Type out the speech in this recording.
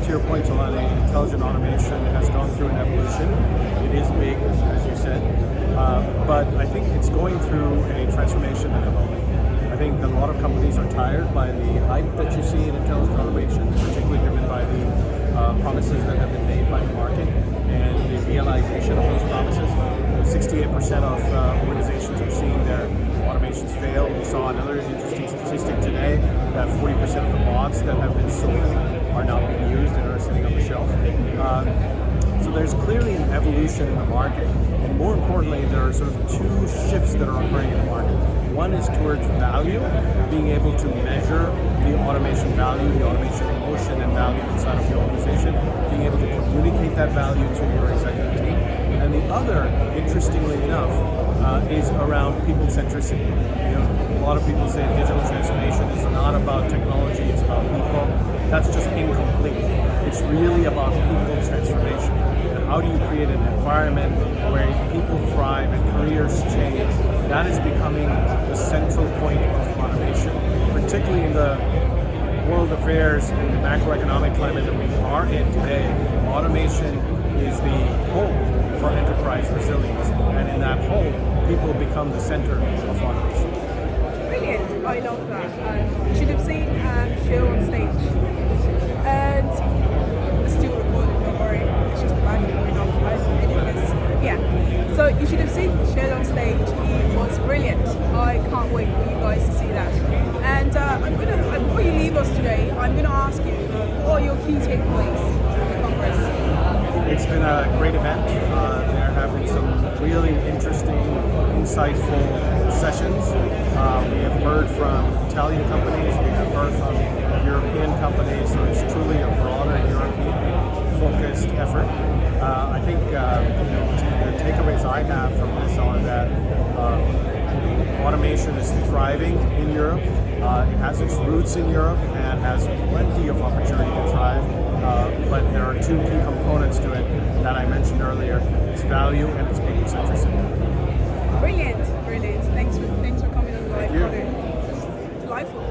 to your point, Tolani, intelligent automation has gone through an evolution. It is big, as you said, but I think it's going through a transformation and evolving. I think that a lot of companies are tired by the hype that you see in intelligent automation, particularly driven by the promises that have been made by the market and the realization of those promises. 68% of organizations are seeing their automations fail. We saw another interesting statistic today that 40% of the bots that have been sold are not being used and are sitting on the shelf. So there's clearly an evolution in the market, and more importantly, there are sort of two shifts that are occurring in the market. One is towards value, being able to measure the automation value, the automation emotion and value inside of your organization, being able to communicate that value to your executive team. And the other, interestingly enough, is around people centricity. A lot of people say digital transformation is not about technology, it's about people. That's just incomplete. It's really about people transformation. And how do you create an environment where people thrive and careers change? That is becoming the central point of automation, particularly in the world affairs and the macroeconomic climate that we are in today. Automation is the hope for enterprise resilience, and in that hope, people become the center of automation. Brilliant, I love that. You should have seen Shail on stage, and it's still recording, don't worry, it's just the back going off. Yeah, so you should have seen Shail on stage. He was brilliant. I can't wait for you guys to see that. And before you leave us today, I'm going to ask you, what are your key takeaways from the Congress? It's been a great event. There have been some really interesting, insightful sessions. We have heard from Italian companies, we have heard from European companies, so it's truly a broader European-focused effort. I think the takeaways I have from this are that automation is thriving in Europe. It has its roots in Europe and has plenty of opportunity to thrive. But there are two key components to it that I mentioned earlier. It's value and it's people centricity. Brilliant. Thanks for coming on the live. Delightful.